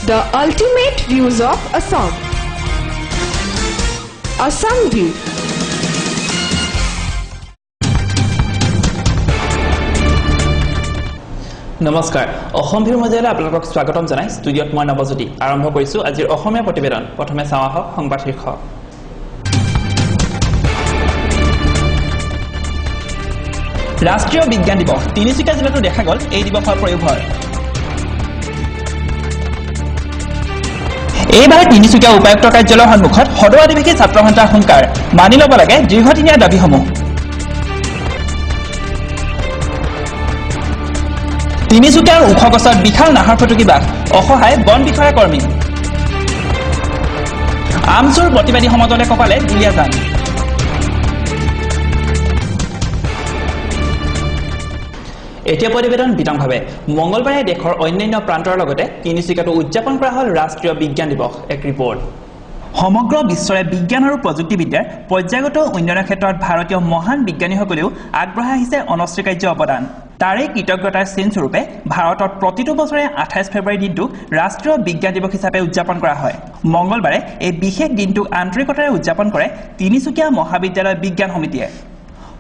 The ultimate views of Assam. Assam View. নমস্কাৰ অসম ভিউৰ মজলে আপোনালোকক স্বাগতম জনাই ষ্টুডিঅত মই নৱজ্যোতি আৰম্ভ কৰিছো আজিৰ অসমীয়া প্ৰতিবেদন প্ৰথমে চাওঁ আহক সংবাদ শীৰ্ষক ৰাষ্ট্ৰীয় বিজ্ঞান দিৱস তিনিচুকীয়া জিলাতো দেখা গ'ল এই দিৱসৰ প্ৰয়োভৰ এইবাৰ তিনিচুকীয়া উপায়ুক্ত কাৰ্যালয়ৰ সন্মুখত সদৌ আদিবাসী ছাত্ৰ সন্থাৰ হুংকাৰ মানি ল'ব লাগে দীৰ্ঘদিনীয়া দাবীসমূহ তিনিচুকীয়াৰ ওখ গছত বিশাল নাহৰ ফটকি বাঘ অসহায় বন বিষয়া কৰ্মী আমচুৰ প্ৰতিবাদী সমাজলে কপালে দুলীয়াজান এতিয়া প্ৰতিবেদন বিতংভাৱে মঙ্গলবাৰে দেশৰ অন্যান্য প্ৰান্তৰ লগতে তিনিচুকীয়াতো উদযাপন কৰা হ'ল ৰাষ্ট্ৰীয় বিজ্ঞান দিৱস এক ৰিপৰ্ট সমগ্ৰ বিশ্বৰে বিজ্ঞান আৰু প্ৰযুক্তিবিদ্যাৰ পৰ্যায়গত উন্নয়নৰ ক্ষেত্ৰত ভাৰতীয় মহান বিজ্ঞানীসকলেও আগবঢ়াই আহিছে অনস্বীকাৰ্য অৱদান তাৰে কৃতজ্ঞতাৰ চিনস্বৰূপে ভাৰতত প্ৰতিটো বছৰে 28 ফেব্ৰুৱাৰী দিনটোক ৰাষ্ট্ৰীয় বিজ্ঞান দিৱস হিচাপে উদযাপন কৰা হয় মঙ্গলবাৰে এই বিশেষ দিনটোক আন্তৰিকতাৰে উদযাপন কৰে তিনিচুকীয়া মহাবিদ্যালয় বিজ্ঞান সমিতিয়ে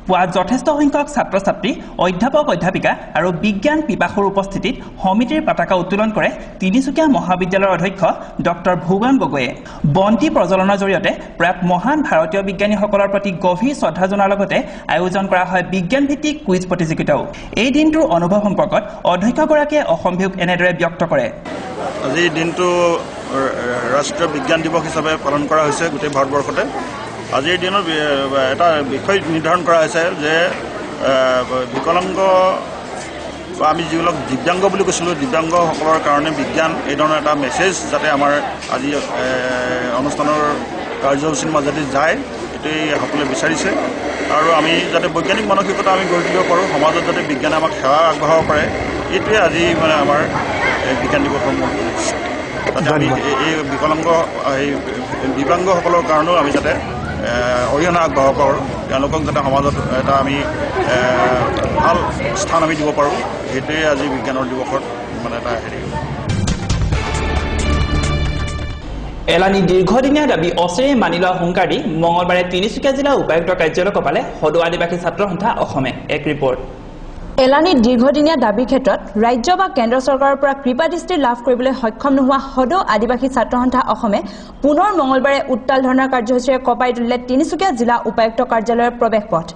পুৱা যথেষ্ট সংখ্যক ছাত্ৰ ছাত্ৰী অধ্যাপক অধ্যাপিকা আৰু বিজ্ঞান পিপাসুৰ উপস্থিতিত সমিতিৰ পতাকা উত্তোলন কৰে তিনিচুকীয়া মহাবিদ্যালয়ৰ অধ্যক্ষ ডক্টৰ ভুৱন গগৈয়ে বন্তি প্ৰজ্বলনৰ জৰিয়তে প্ৰয়াত মহান ভাৰতীয় বিজ্ঞানীসকলৰ প্ৰতি গভীৰ শ্ৰদ্ধা জনোৱাৰ লগতে আয়োজন কৰা হয় বিজ্ঞান ভিত্তিক কুইজ প্ৰতিযোগিতাও এই দিনটোৰ অনুভৱ সম্পৰ্কত অধ্যক্ষগৰাকীয়ে অসম ভিউক এনেদৰে ব্যক্ত কৰে আজি দিনটো ৰাষ্ট্ৰীয় বিজ্ঞান দিৱস হিচাপে পালন কৰা হৈছে গোটেই ভাৰতবৰ্ষতে আজিৰ দিনত এটা বিষয় নিৰ্ধাৰণ কৰা হৈছে যে বিকলাংগ আমি যিবিলাক দিব্যাংগ বুলি কৈছিলোঁ দিব্যাংগসকলৰ কাৰণে বিজ্ঞান এই ধৰণৰ এটা মেছেজ যাতে আমাৰ আজি অনুষ্ঠানৰ কাৰ্যসূচীৰ মাজেদি যায় এইটোৱেই সকলোৱে বিচাৰিছে আৰু আমি যাতে বৈজ্ঞানিক মানসিকতা আমি গঢ়ি তুলিব পাৰোঁ সমাজত যাতে বিজ্ঞানে আমাক সেৱা আগবঢ়াব পাৰে এইটোৱে আজি মানে আমাৰ বিজ্ঞান দিৱসৰ মূল উদ্দেশ্য যাতে আমি এই বিকলাংগ এই দিব্যাংগসকলৰ কাৰণেও আমি যাতে অৰিহণা আগবঢ়াব পাৰোঁ তেওঁলোকক যাতে সমাজত এটা আমি ভাল স্থান আমি দিব পাৰোঁ সেইটোৱে আজি বিজ্ঞানৰ দিৱসত মানে এটা হেৰি এলানি দীৰ্ঘদিনীয়া দাবী অচিৰেই মানি লোৱা হুংকাৰ দি মঙলবাৰে তিনিচুকীয়া জিলা উপায়ুক্ত কাৰ্যালয় কপালে সদৌ আদিবাসী ছাত্ৰ সন্থা অসমে এক ৰিপৰ্ট এলানি দীৰ্ঘদিনীয়া দাবীৰ ক্ষেত্ৰত ৰাজ্য বা কেন্দ্ৰ চৰকাৰৰ পৰা কৃপাদৃষ্টি লাভ কৰিবলৈ সক্ষম নোহোৱা সদৌ আদিবাসী ছাত্ৰ সন্থা অসমে পুনৰ মঙলবাৰে উত্তাল ধৰ্ণাৰ কাৰ্যসূচীৰে কপাই তুলিলে তিনিচুকীয়া জিলা উপায়ুক্ত কাৰ্যালয়ৰ প্ৰৱেশ পথ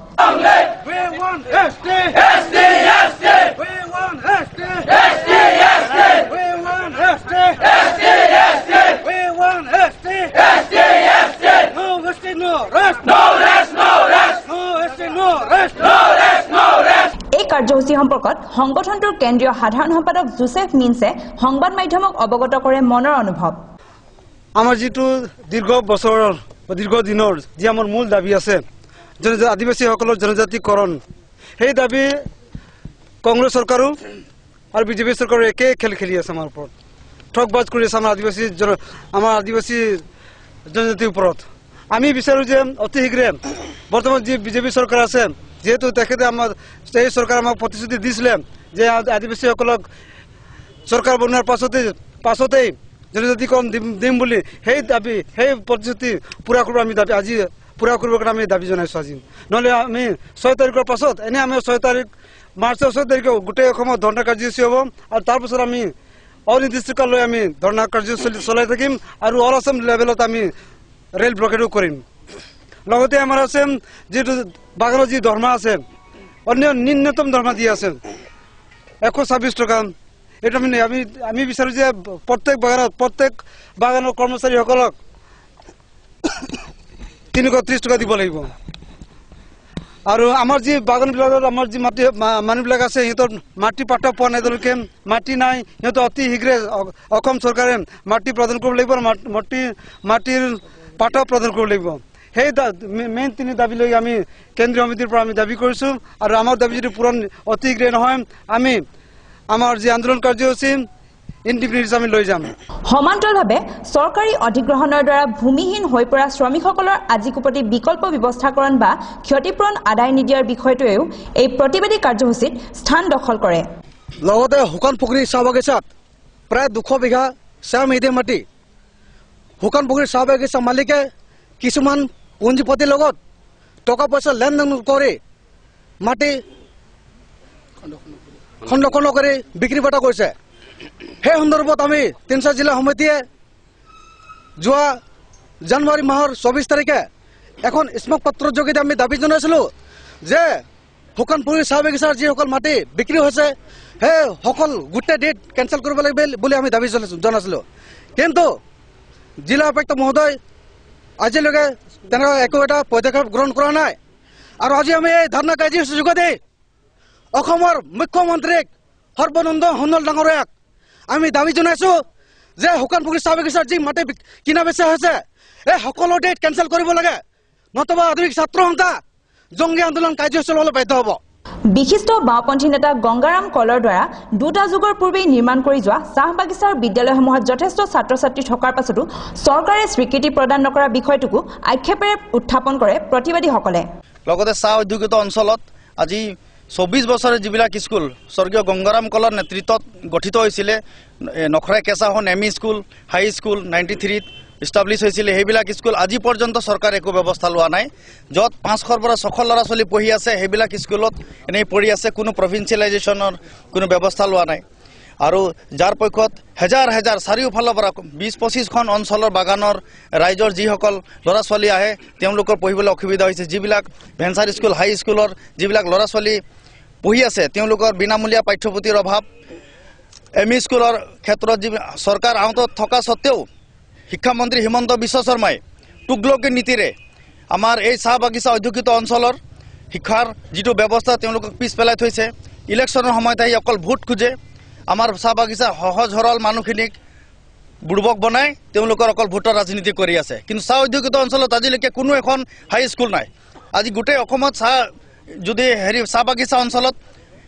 এই কাৰ্যসূচী সম্পৰ্কত সংগঠনটোৰ কেন্দ্ৰীয় সাধাৰণ সম্পাদক জোচেফ মিন্সে সংবাদ মাধ্যমক অৱগত কৰে মনৰ অনুভৱ আমাৰ যিটো দীৰ্ঘ বছৰৰ দীৰ্ঘ দিনৰ যি আমাৰ মূল দাবী আছে আদিবাসীসকলৰ জনজাতিকৰণ সেই দাবী কংগ্ৰেছ চৰকাৰো আৰু বিজেপি চৰকাৰো একে খেল খেলি আছে আমাৰ ওপৰত ঠগবাজ কৰি আছে আমাৰ আদিবাসী জনজাতিৰ ওপৰত আমি বিচাৰোঁ যে অতি শীঘ্ৰে বৰ্তমান যি বিজেপি চৰকাৰ আছে যেহেতু তেখেতে আমাৰ এই চৰকাৰ আমাক প্ৰতিশ্ৰুতি দিছিলে যে আদিবাসীসকলক চৰকাৰ বনোৱাৰ পাছতেই জনজাতিকৰণ দিম বুলি সেই দাবী সেই প্ৰতিশ্ৰুতি পূৰা কৰিব আমি দাবী আজি পূৰা কৰিবৰ কাৰণে আমি দাবী জনাইছোঁ আজি নহ'লে আমি 6 তাৰিখৰ পাছত এনে আমি 6 তাৰিখ মাৰ্চৰ 6 তাৰিখে গোটেই অসমত ধৰ্ণা কাৰ্যসূচী হ'ব আৰু তাৰপিছত আমি অনিৰ্দিষ্টকাললৈ আমি ধৰ্ণা কাৰ্যসূচী চলাই থাকিম আৰু অল আছাম লেভেলত আমি ৰেল ব্লকেডো কৰিম লগতে আমাৰ আছে যিটো বাগানৰ যি ধৰ্মা আছে অন্য ন্যূনতম ধৰ্মা দি আছে 126 টকা এইটো আমি বিচাৰোঁ যে প্ৰত্যেক বাগানৰ কৰ্মচাৰীসকলক 330 টকা দিব লাগিব আৰু আমাৰ যি বাগানবিলাকত আমাৰ যি মানুহবিলাক আছে সিহঁতৰ মাটি পাট্টা পোৱা নাই তেওঁলোকে মাটি নাই সিহঁতৰ অতি শীঘ্ৰে অসম চৰকাৰে মাটি প্ৰদান কৰিব লাগিব মাটিৰ পাট্টা প্ৰদান কৰিব লাগিব সেই মেইন 3 দাবী লৈ আমি কেন্দ্ৰীয় সমিতিৰ পৰা আমি দাবী কৰিছোঁ আৰু আমাৰ দাবী যদি পূৰণ অতি শীঘ্ৰে নহয় আমি আমাৰ যি আন্দোলন কাৰ্যসূচী ইনডিফিনিট আমি লৈ যাম সমান্তৰালভাৱে চৰকাৰী অধিগ্ৰহণৰ দ্বাৰা ভূমিহীন হৈ পৰা শ্ৰমিকসকলৰ আজিকোপতি বিকল্প ব্যৱস্থাকৰণ বা ক্ষতিপূৰণ আদায় নিদিয়াৰ বিষয়টোৱেও এই প্ৰতিবাদী কাৰ্যসূচীত স্থান দখল কৰে লগতে হুকান পুখুৰী চাহ বাগিচাত প্ৰায় 200 বিঘা চাহ মেদে মাটি শুকান পুখুৰীৰ চাহ বাগিচা মালিকে কিছুমান পুঞ্জিপতিৰ লগত টকা পইচা লেনদেন কৰি মাটি খণ্ড খণ্ড কৰি বিক্ৰী বাটা কৰিছে। সেই সন্দৰ্ভত আমি তিনিচুকীয়া জিলা সমিতিয়ে যোৱা জানুৱাৰী মাহৰ 24 তাৰিখে এখন স্মাৰক পত্ৰৰ যোগেদি আমি দাবী জনাইছিলোঁ যে শুকান পুখুৰীৰ চাহ বাগিচাৰ যিসকল মাটি বিক্ৰী হৈছে সেই সকল গোটেই ডেট কেঞ্চেল কৰিব লাগিব বুলি আমি দাবী জনাইছিলোঁ। কিন্তু জিলা উপায়ুক্ত মহোদয় আজিলৈকে তেনেকুৱা একো এটা পদক্ষেপ গ্ৰহণ কৰা নাই। আৰু আজি আমি এই ধৰ্ণা কাৰ্যসূচীৰ যোগেদি অসমৰ মুখ্যমন্ত্ৰীক সৰ্বানন্দ সোণোৱাল ডাঙৰীয়াক আমি দাবী জনাইছোঁ যে শুকান পুখুৰী চাহ বাগিচাৰ যি মাটি কিনা বেচা হৈছে এই সকলো ডেট কেঞ্চেল কৰিব লাগে, নতুবা আধুনিক ছাত্ৰ সন্থা জংগী আন্দোলন কাৰ্যসূচী ল'বলৈ বাধ্য হ'ব। বিশিষ্ট বাওঁপন্থী নেতা গংগাৰাম কলৰ দ্বাৰা দুটা যুগৰ পূৰ্বেই নিৰ্মাণ কৰি যোৱা চাহ বাগিচাৰ বিদ্যালয়সমূহত যথেষ্ট ছাত্ৰ ছাত্ৰী থকাৰ পাছতো চৰকাৰে স্বীকৃতি প্ৰদান নকৰা বিষয়টোকো আক্ষেপেৰে উত্থাপন কৰে প্ৰতিবাদীসকলে। লগতে চাহ ঔদ্যোগিক অঞ্চলত আজি 24 বছৰৰ যিবিলাক স্কুল স্বৰ্গীয় গংগাৰাম কলৰ নেতৃত্বত গঠিত হৈছিলে, নখৰাই কেঁচাখন এম ই স্কুল, হাই স্কুল 93 ইষ্টাব্লিছ হৈছিলে, সেইবিলাক স্কুল আজি পৰ্যন্ত চৰকাৰে একো ব্যৱস্থা লোৱা নাই। য'ত 500ৰ পৰা 600 ল'ৰা ছোৱালী পঢ়ি আছে সেইবিলাক স্কুলত এনেই পঢ়ি আছে, কোনো প্ৰভিন্সিয়েলাইজেশ্যনৰ কোনো ব্যৱস্থা লোৱা নাই। আৰু যাৰ পক্ষত হেজাৰ হেজাৰ চাৰিওফালৰ পৰা 20-25খন অঞ্চলৰ বাগানৰ ৰাইজৰ যিসকল ল'ৰা ছোৱালী আহে তেওঁলোকৰ পঢ়িবলৈ অসুবিধা হৈছে। যিবিলাক ভেঞ্চাৰ স্কুল, হাই স্কুলৰ যিবিলাক ল'ৰা ছোৱালী পঢ়ি আছে তেওঁলোকৰ বিনামূলীয়া পাঠ্যপুথিৰ অভাৱ। এম ই স্কুলৰ ক্ষেত্ৰত যি চৰকাৰ আওঁতত থকা স্বত্তেও শিক্ষামন্ত্ৰী হিমন্ত বিশ্ব শৰ্মাই টুকলকি নীতিৰে আমাৰ এই চাহ বাগিচা অধ্যুষিত অঞ্চলৰ শিক্ষাৰ যিটো ব্যৱস্থা তেওঁলোকক পিছ পেলাই থৈছে। ইলেকশ্যনৰ সময়ত আহি অকল ভোট খোজে, আমাৰ চাহ বাগিচা সহজ সৰল মানুহখিনিক বুৰ্বক বনাই তেওঁলোকৰ অকল ভোটৰ ৰাজনীতি কৰি আছে। কিন্তু চাহ অধ্যুষিত অঞ্চলত আজিলৈকে কোনো এখন হাই স্কুল নাই। আজি গোটেই অসমত যদি চাহ বাগিচা অঞ্চলত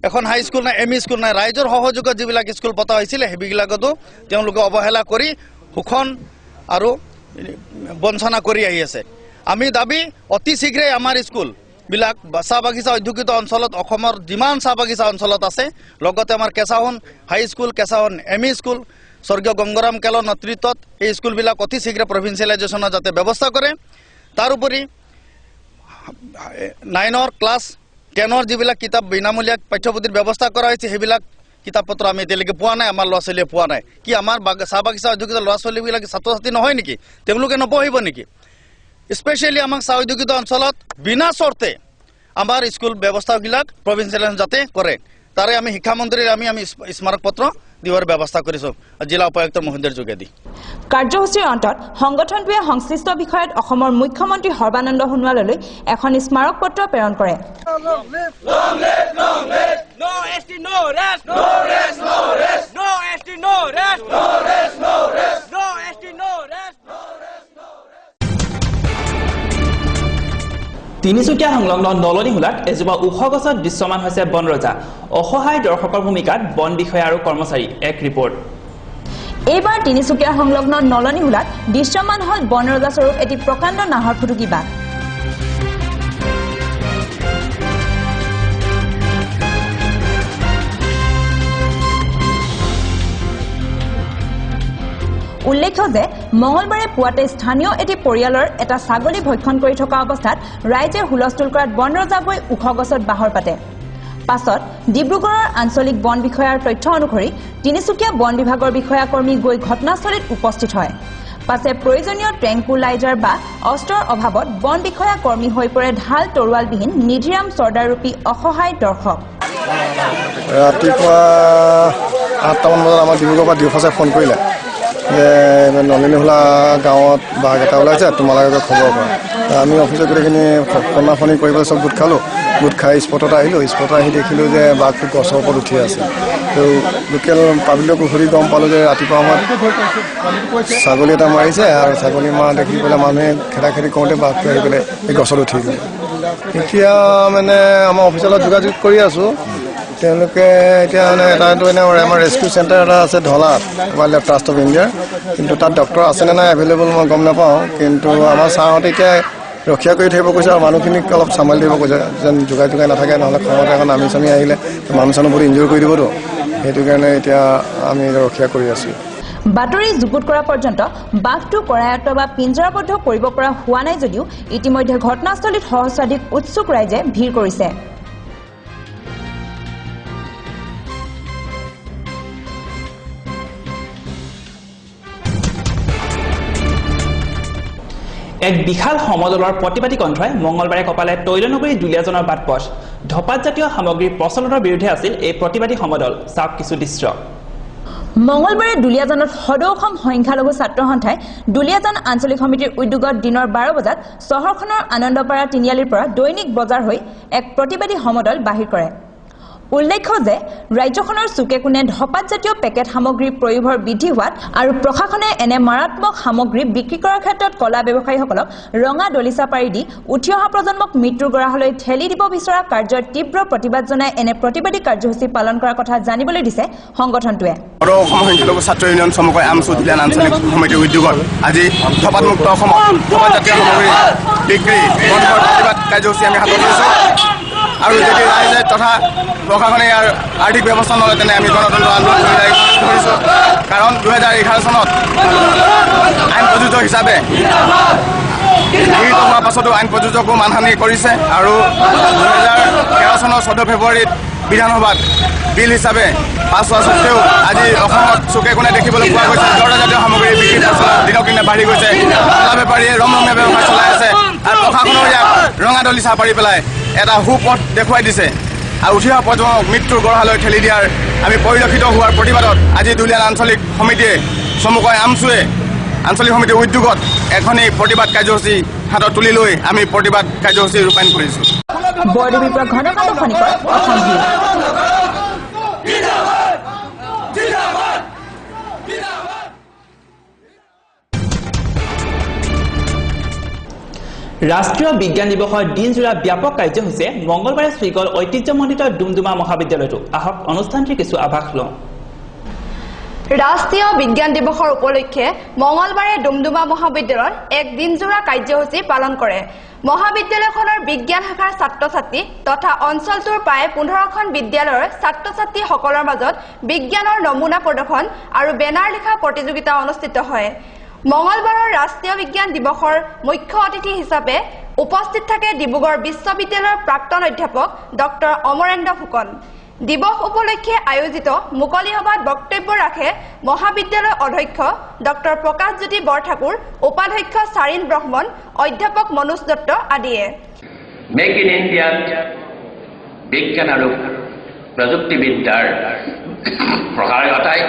এখন হাই স্কুল নাই, এম ই স্কুল নাই। ৰাইজৰ সহযোগত যিবিলাক স্কুল পতা হৈছিলে সেইবিলাকতো তেওঁলোকে অৱহেলা কৰি শোষণ আৰু বঞ্চনা কৰি আহি আছে। আমি দাবী অতি শীঘ্ৰে আমাৰ স্কুলবিলাক চাহ বাগিচা অধ্যুষিত অঞ্চলত অসমৰ যিমান চাহ বাগিচা অঞ্চলত আছে লগতে আমাৰ কেঁচাহন হাই স্কুল, কেঁচাহন এম ই স্কুল স্বৰ্গীয় গংগাৰাম কলৰ নেতৃত্বত এই স্কুলবিলাক অতি শীঘ্ৰে প্ৰভিন্সিয়েলাইজেশ্যনৰ যাতে ব্যৱস্থা কৰে। তাৰোপৰি 9ৰ ক্লাছ 10ৰ যিবিলাক কিতাপ বিনামূলীয়া পাঠ্যপুথিৰ ব্যৱস্থা কৰা হৈছে সেইবিলাক কিতাপ পত্ৰ আমি এতিয়ালৈকে পোৱা নাই, আমাৰ ল'ৰা ছোৱালীয়ে পোৱা নাই। কি আমাৰ চাহ বাগিচা অধ্যুষিত ল'ৰা ছোৱালীবিলাক ছাত্ৰ ছাত্ৰী নহয় নেকি? তেওঁলোকে নপঢ়িব নেকি? স্পেচিয়েলি আমাক চাহ অধ্যুষিত অঞ্চলত বিনা চৰ্তে আমাৰ স্কুল ব্যৱস্থাবিলাক প্ৰভিন্সিয়েলাইজেশ্যন যাতে কৰে তাৰে আমি শিক্ষামন্ত্ৰীৰ আমি স্মাৰক পত্ৰ দিয়াৰ ব্যৱস্থা কৰিছোঁ জিলা উপায়ুক্ত মহোদয়ৰ যোগেদি। কাৰ্যসূচীৰ অন্তত সংগঠনটোৱে সংশ্লিষ্ট বিষয়ত অসমৰ মুখ্যমন্ত্ৰী সৰ্বানন্দ সোণোৱাললৈ এখন স্মাৰক পত্ৰ প্ৰেৰণ কৰে। তিনিচুকীয়া সংলগ্ন নলনীহোলাত এজোপা ওখ গছত দৃশ্যমান হৈছে বনৰজা। অসহায় দৰ্শকৰ ভূমিকাত বন বিষয়া আৰু কৰ্মচাৰী। এক ৰিপৰ্ট। এইবাৰ তিনিচুকীয়া সংলগ্ন নলনীহোলাত দৃশ্যমান হল বনৰজা স্বৰূপ এটি প্ৰকাণ্ড নাহৰ ফুটুকী বাঘ। উল্লেখ্য যে মঙলবাৰে পুৱাতে স্থানীয় এটি পৰিয়ালৰ এটা ছাগলী ভক্ষণ কৰি থকা অৱস্থাত ৰাইজে হুলস্থুল কৰাত বনৰজাগৈ ওখ গছত বাহৰ পাতে। পাছত ডিব্ৰুগড়ৰ আঞ্চলিক বন বিষয়াৰ তথ্য অনুসৰি তিনিচুকীয়া বন বিভাগৰ বিষয়াকৰ্মী গৈ ঘটনাস্থলীত উপস্থিত হয়। পাছে প্ৰয়োজনীয় ট্ৰেংকুলাইজাৰ বা অস্ত্ৰৰ অভাৱত বন বিষয়া কৰ্মী হৈ পৰে ঢাল তৰোৱালবিহীন নিধিৰাম চৰ্দাৰৰূপী অসহায় দৰ্শক। ৰাতিপুৱা 8টামান বজাত আমাৰ ডিব্ৰুগড়ৰ পৰা ডিঅফিচাৰে ফোন কৰিলে যে নলনীহোলা গাঁৱত বাঘ এটা ওলাইছে, তোমালোকে খবৰ কৰা। আমি অফিচত গোটেইখিনি ফোনাফনি কৰিবলৈ চব গোট খালোঁ। গোট খাই স্পটত আহিলোঁ। স্পটত আহি দেখিলোঁ যে বাঘটো গছৰ ওপৰত উঠি আছে। তো লোকেল পাব্লিককো ঘূৰি গম পালোঁ যে ৰাতিপুৱা সময়ত ছাগলী এটা মাৰিছে আৰু ছাগলী মৰা দেখি পেলাই মানুহে খেদাখেদি কৰোঁতে বাঘটো আহি পেলাই এই গছত উঠি গ'ল। এতিয়া মানে আমাৰ অফিচত যোগাযোগ কৰি আছোঁ। তেওঁলোকে এতিয়া মানে এটাটো আমাৰ ৰেস্কিউ চেণ্টাৰ এটা আছে ঢলাত, ৱাইল্ড লাইফ ট্ৰাষ্ট অফ ইণ্ডিয়াৰ, কিন্তু তাত ডক্টৰ আছেনে নাই এভেইলেবল মই গম নাপাওঁ। কিন্তু আমাৰ ছাৰহঁতে এতিয়া ৰক্ষা কৰি থাকিব কৈছে আৰু মানুহখিনিক অলপ চম্ভালি দিব কৈছে, যেন যোগাই নাথাকে, নহ'লে খঙতে এখন নামি চামি আহিলে মানুহ চানুহ বহুত ইনজয় কৰি দিবতো। সেইটো কাৰণে এতিয়া আমি ৰক্ষা কৰি আছোঁ। বাতৰি যুগুত কৰা পৰ্যন্ত বাঘটো কৰায়ত্ব বা পিঞ্জৰাবদ্ধ কৰিব পৰা হোৱা নাই যদিও ইতিমধ্যে ঘটনাস্থলীত সহস্ৰাধিক উৎসুক ৰাইজে ভিৰ কৰিছে। এক বিশাল সমদলৰ প্ৰতিবাদী কণ্ঠই মঙলবাৰে কপালে তৈলনগৰী দুলীয়াজনৰ বাটপথ ধপাত জাতীয় সামগ্ৰীৰ প্ৰচলনৰ বিৰুদ্ধে আছিল এই প্ৰতিবাদী সমদল। চাওক কিছু দৃশ্য। মঙলবাৰে দুলীয়াজানত সদৌ অসম সংখ্যালঘু ছাত্ৰ সন্থাই দুলীয়াজান আঞ্চলিক সমিতিৰ উদ্যোগত দিনৰ 12 বজাত চহৰখনৰ আনন্দপাৰা তিনিআলিৰ পৰা দৈনিক বজাৰ হৈ এক প্ৰতিবাদী সমদল বাহিৰ কৰে। উল্লেখ্য যে ৰাজ্যখনৰ চুকে কোণে ধপাত জাতীয় পেকেট সামগ্ৰী প্ৰয়োভৰ বৃদ্ধি হোৱাত আৰু প্ৰশাসনে এনে মাৰাত্মক সামগ্ৰী বিক্ৰী কৰাৰ ক্ষেত্ৰত কলা ব্যৱসায়ীসকলক ৰঙা দলিচা পাৰি দি উঠি অহা প্ৰজন্মক মৃত্যুৰ গৰাহলৈ ঠেলি দিব বিচৰা কাৰ্যৰ তীব্ৰ প্ৰতিবাদ জনাই এনে প্ৰতিবাদী কাৰ্যসূচী পালন কৰাৰ কথা জানিবলৈ দিছে সংগঠনটোৱে। সদৌ অসম সংখ্যালঘু ছাত্ৰ ইউনিয়ন চমুকৈ আমচু দুলীয়াজান আঞ্চলিক সমিতিৰ উদ্যোগত আজি ধপাতমুক্ত অসমত ধপাত জাতীয় সামগ্ৰী বিক্ৰী বন্ধৰ প্ৰতিবাদ কাৰ্যসূচী আমি হাতত লৈছোঁ আৰু যদি ৰাইজে তথা প্ৰশাসনে ইয়াৰ আৰ্থিক ব্যৱস্থা নলয় তেনে আমি গণতন্ত্ৰ আন্দোলন ধৰিছোঁ। কাৰণ 2011 চনত আইন প্ৰযোজ্য হিচাপে গৃহীত হোৱাৰ পাছতো আইন প্ৰযোজ্যকো মানহানি কৰিছে আৰু 2013 চনৰ 14 ফেব্ৰুৱাৰীত বিধানসভাত বিল হিচাপে পাছ হোৱা স্বত্তেও আজি অসমত চুকে কোণে দেখিবলৈ পোৱা গৈছে জৰ্দাজাতীয় সামগ্ৰী বিক্ৰী দিনক দিনে বাঢ়ি গৈছে। কলা বেপাৰীয়ে ৰমৰমীয়া ব্যৱসায় চলাই আছে আৰু প্ৰশাসনেও ইয়াক ৰঙা দলিচা পাৰি পেলাই এটা সুপথ দেখুৱাই দিছে আৰু উঠি অহা প্ৰজন্মক মৃত্যুৰ গৰাহলৈ ঠেলি দিয়াৰ আমি পৰিলক্ষিত হোৱাৰ প্ৰতিবাদত আজি দুলীয়াজান আঞ্চলিক সমিতিয়ে চমুকৈ আমচুৱে আঞ্চলিক সমিতিৰ উদ্যোগত এখনি প্ৰতিবাদ কাৰ্যসূচী হাতত তুলি লৈ আমি প্ৰতিবাদ কাৰ্যসূচী ৰূপায়ণ কৰিছোঁ। বৰদেৱীৰ পৰা ঘনকান্ত খনিকৰ অসম ভিউ। ৰাষ্ট্ৰীয় বিজ্ঞান দিৱসৰ দিনজোৰা ব্যাপক কাৰ্যসূচীয়ে মঙলবাৰে চুই গ'ল ঐতিহ্যমণ্ডিত ডুমডুমা মহাবিদ্যালয়টো। আহক অনুষ্ঠানটিৰ কিছু আভাস লওঁ। ৰাষ্ট্ৰীয় বিজ্ঞান দিৱসৰ উপলক্ষে মঙলবাৰে ডুমডুমা মহাবিদ্যালয়ত এক দিনজোৰা কাৰ্যসূচী পালন কৰে। মহাবিদ্যালয়খনৰ বিজ্ঞান শাখাৰ ছাত্ৰ-ছাত্ৰী তথা অঞ্চলটোৰ প্ৰায় 15খন বিদ্যালয়ৰ ছাত্ৰ-ছাত্ৰীসকলৰ মাজত বিজ্ঞানৰ নমুনা প্ৰদৰ্শন আৰু বেনাৰ লিখা প্ৰতিযোগিতা অনুষ্ঠিত হয়। মঙলবাৰৰ ৰাষ্ট্ৰীয় বিজ্ঞান দিৱসৰ মুখ্য অতিথি হিচাপে উপস্থিত থাকে ডিব্ৰুগড় বিশ্ববিদ্যালয়ৰ প্ৰাক্তন অধ্যাপক ডক্টৰ অমৰেন্দ্ৰ ফুকন। দিৱস উপলক্ষে আয়োজিত মুকলি সভাত বক্তব্য ৰাখে মহাবিদ্যালয়ৰ অধ্যক্ষ ডক্টৰ প্ৰকাশজ্যোতি বৰঠাকুৰ, উপাধ্যক্ষ চাৰিন ব্ৰহ্মণ, অধ্যাপক মনোজ দত্ত আদিয়ে। মেক ইন ইণ্ডিয়াত বিজ্ঞান আৰু প্ৰযুক্তিবিদ্যাৰ প্ৰসাৰ ঘটাই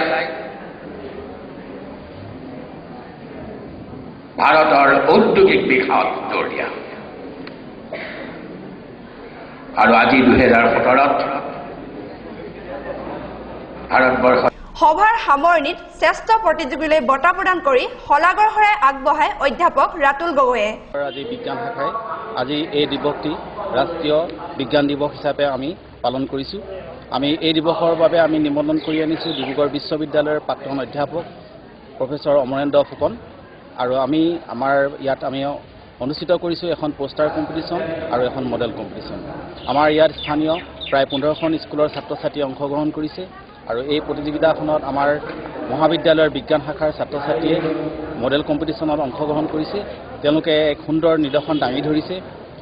ভাৰতৰ ঔদ্যোগিক বিকাশত জোৰ দিয়া আৰু আজি 2017ত ভাৰতবৰ্ষ সভাৰ সামৰণিত শ্ৰেষ্ঠ প্ৰতিযোগীলৈ বঁটা প্ৰদান কৰি শলাগৰ শৰাই আগবঢ়াই অধ্যাপক ৰাতুল গগৈয়ে। আজি বিজ্ঞান শাখাই আজি এই দিৱসটি ৰাষ্ট্ৰীয় বিজ্ঞান দিৱস হিচাপে আমি পালন কৰিছোঁ। আমি এই দিৱসৰ বাবে আমি নিমন্ত্ৰণ কৰি আনিছোঁ ডিব্ৰুগড় বিশ্ববিদ্যালয়ৰ প্ৰাক্তন অধ্যাপক প্ৰফেচৰ অমৰেন্দ্ৰ ফুকন আৰু আমি আমাৰ ইয়াত আমি অনুষ্ঠিত কৰিছোঁ এখন পোষ্টাৰ কম্পিটিশ্যন আৰু এখন মডেল কম্পিটিশ্যন। আমাৰ ইয়াত স্থানীয় প্ৰায় 15খন স্কুলৰ ছাত্ৰ ছাত্ৰীয়ে অংশগ্ৰহণ কৰিছে আৰু এই প্ৰতিযোগিতাখনত আমাৰ মহাবিদ্যালয়ৰ বিজ্ঞান শাখাৰ ছাত্ৰ ছাত্ৰীয়ে মডেল কম্পিটিশ্যনত অংশগ্ৰহণ কৰিছে। তেওঁলোকে এক সুন্দৰ নিদৰ্শন দাঙি ধৰিছে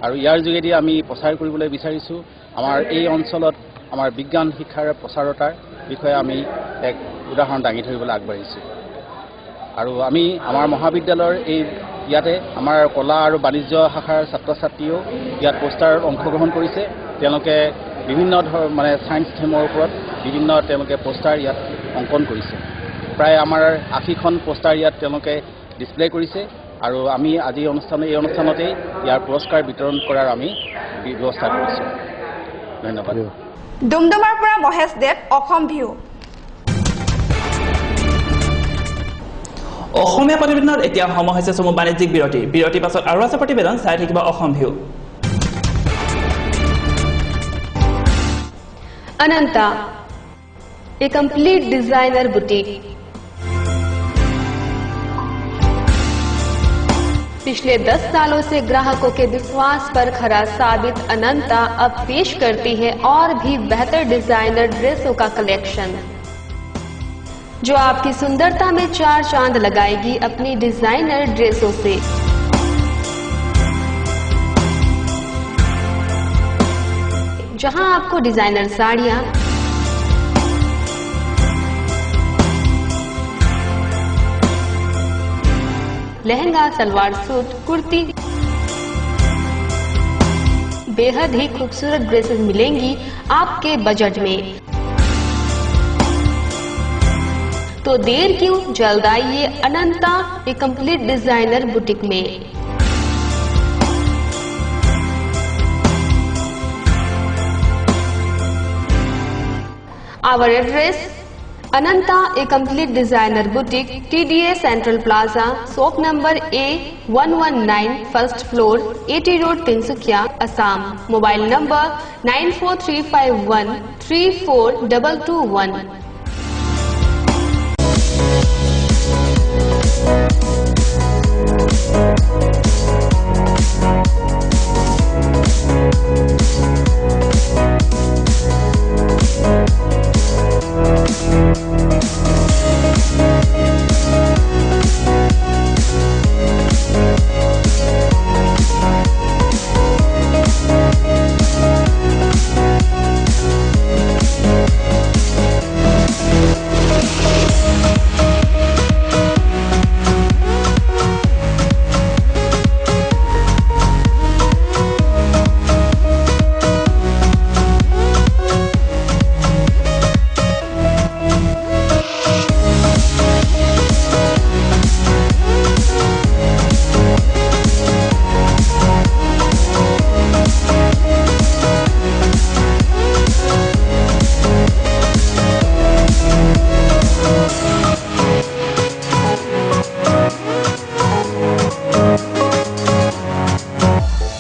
আৰু ইয়াৰ যোগেদি আমি প্ৰচাৰ কৰিবলৈ বিচাৰিছোঁ আমাৰ এই অঞ্চলত আমাৰ বিজ্ঞান শিক্ষাৰ প্ৰচাৰতাৰ বিষয়ে আমি এক উদাহৰণ দাঙি ধৰিবলৈ আগবাঢ়িছোঁ। আৰু আমি আমাৰ মহাবিদ্যালয়ৰ এই ইয়াতে আমাৰ কলা আৰু বাণিজ্য শাখাৰ ছাত্ৰ ছাত্ৰীয়েও ইয়াত পোষ্টাৰত অংশগ্ৰহণ কৰিছে। তেওঁলোকে বিভিন্ন মানে ছায়েন্স থিমৰ ওপৰত বিভিন্ন তেওঁলোকে পোষ্টাৰ ইয়াত অংকন কৰিছে। প্ৰায় আমাৰ 80খন পোষ্টাৰ ইয়াত তেওঁলোকে ডিছপ্লে কৰিছে আৰু আমি আজি এই অনুষ্ঠানতেই ইয়াৰ পুৰস্কাৰ বিতৰণ কৰাৰ আমি ব্যৱস্থা কৰিছোঁ। ধন্যবাদ। ডুমডুমাৰ পৰা মহেশ দেৱ, অসম ভিউ। অসমীয়া প্ৰতিবেদনত এতিয়া সময় হৈছে চমু বাণিজ্যিক বিৰতিৰ পাছত আৰু আছে প্ৰতিবেদন। চাই থাকিব Assam view. Ananta, a complete designer boutique। पिछले 10 सालों से ग्राहकों के विश्वास पर खरा साबित अनंता अब पेश करती है और भी बेहतर डिजाइनर ड्रेसों का कलेक्शन। जो आपकी सुंदरता में 4 चांद लगाएगी अपनी डिजाइनर ड्रेसों से। जहां आपको डिजाइनर साड़ियां, लहंगा, सलवार सूट, कुर्ती, बेहद ही खूबसूरत ड्रेसेस मिलेंगी आपके बजट में। तो देर क्यों, जल्द आइए अनंता ए कंप्लीट डिजाइनर बुटीक में। Our address: Ananta, a complete designer boutique, TDA Central Plaza, shop number A119, first floor, 80 Road, Tinsukia, Assam. Mobile number 94351 34221.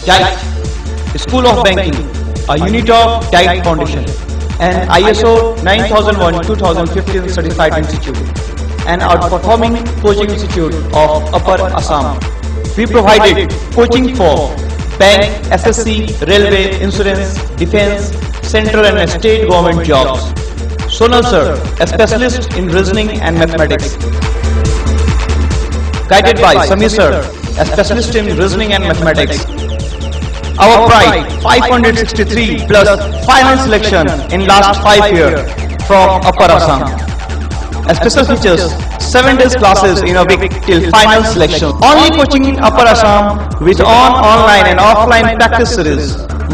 DITE, School of Banking, a unit of DITE Foundation, an ISO 9001:2015 certified institute, an outperforming coaching institute of Upper Assam. We provided coaching for bank, SSC, railway, insurance, defense, central and state government jobs. Sonal sir, a specialist in reasoning and mathematics. Guided by Samir sir, a specialist in reasoning and mathematics. Our pride, 563 plus final selection in last 5 years from Upper Assam. A special features 7 days classes in a week till final selection. Only coaching in Upper Assam with online and offline practice series,